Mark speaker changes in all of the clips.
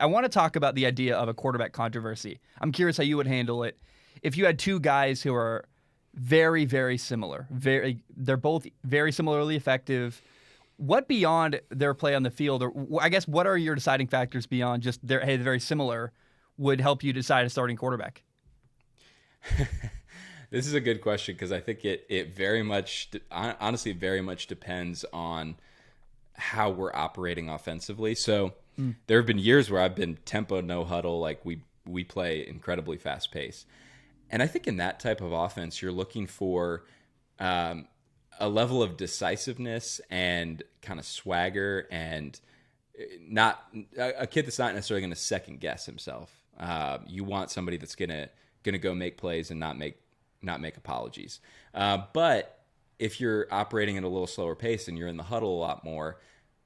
Speaker 1: I want to talk about the idea of a quarterback controversy. I'm curious how you would handle it if you had two guys who are very, very similar. They're both very similarly effective. What beyond their play on the field, or I guess, what are your deciding factors beyond just they're very similar, would help you decide a starting quarterback?
Speaker 2: This is a good question because I think it very much, honestly, very much depends on how we're operating offensively. So there have been years where I've been tempo, no huddle, like we play incredibly fast pace. And I think in that type of offense, you're looking for a level of decisiveness and kind of swagger, and not a kid that's not necessarily going to second guess himself. You want somebody that's gonna go make plays and not make apologies. But if you're operating at a little slower pace and you're in the huddle a lot more,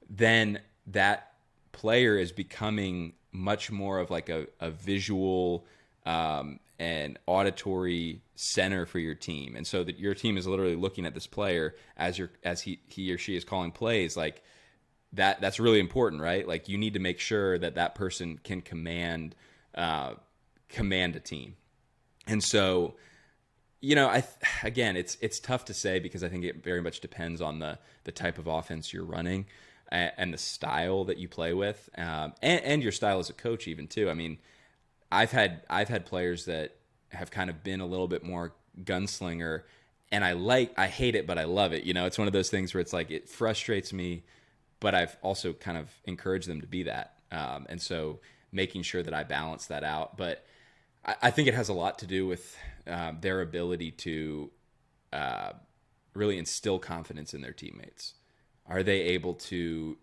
Speaker 2: then that player is becoming much more of like a visual and auditory center for your team. And so that your team is literally looking at this player as he or she is calling plays. Like that's really important, right? Like you need to make sure that person can command a team. And so, again, it's tough to say because I think it very much depends on the type of offense you're running and the style that you play with, and your style as a coach even too. I mean, I've had players that have kind of been a little bit more gunslinger, and I hate it, but I love it. It's one of those things where it's like it frustrates me, but I've also kind of encouraged them to be that, and so making sure that I balance that out, but. I think it has a lot to do with their ability to really instill confidence in their teammates. Are they able to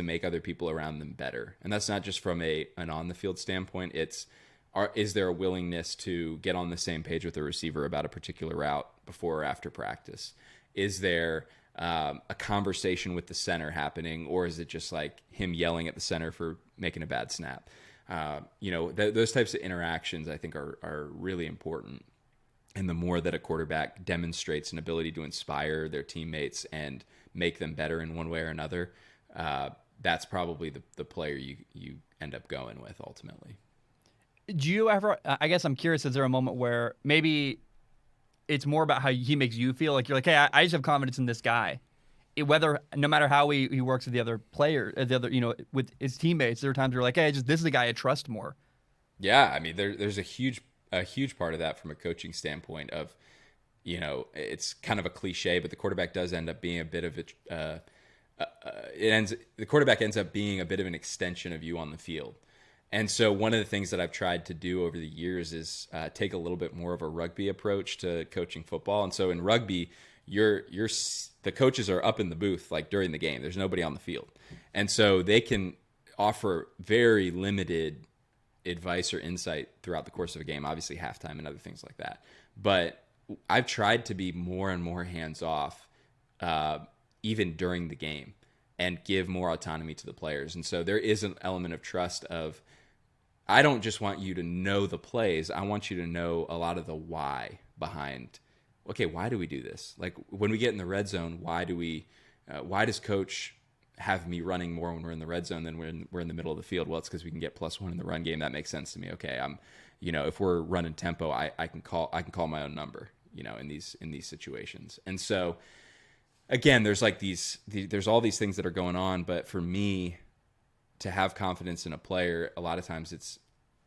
Speaker 2: make other people around them better? And that's not just from an on the field standpoint. Is there a willingness to get on the same page with the receiver about a particular route before or after practice? Is there a conversation with the center happening, or is it just like him yelling at the center for making a bad snap? Those types of interactions I think are really important. And the more that a quarterback demonstrates an ability to inspire their teammates and make them better in one way or another, that's probably the player you end up going with ultimately.
Speaker 1: Do you ever, I guess I'm curious, is there a moment where maybe it's more about how he makes you feel? Like you're like, hey, I just have confidence in this guy. Whether no matter how he works with the other player, with his teammates, there are times where you're like, hey, this is the guy I trust more.
Speaker 2: Yeah, I mean, there's a huge part of that from a coaching standpoint of, it's kind of a cliche, but the quarterback does end up being a bit of the quarterback ends up being a bit of an extension of you on the field. And so one of the things that I've tried to do over the years is take a little bit more of a rugby approach to coaching football. And so in rugby, the coaches are up in the booth like during the game. There's nobody on the field. And so they can offer very limited advice or insight throughout the course of a game, obviously halftime and other things like that. But I've tried to be more and more hands-off even during the game and give more autonomy to the players. And so there is an element of trust of, I don't just want you to know the plays. I want you to know a lot of the why behind, okay, why do we do this? Like when we get in the red zone, why does coach have me running more when we're in the red zone than when we're in the middle of the field? Well, it's because we can get +1 in the run game. That makes sense to me. Okay, if we're running tempo, I can call my own number, in these situations. And so again, there's like there's all these things that are going on, but for me to have confidence in a player, a lot of times it's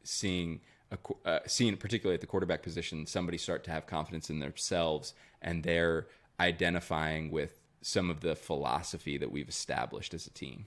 Speaker 2: seeing particularly at the quarterback position, somebody start to have confidence in themselves and they're identifying with some of the philosophy that we've established as a team.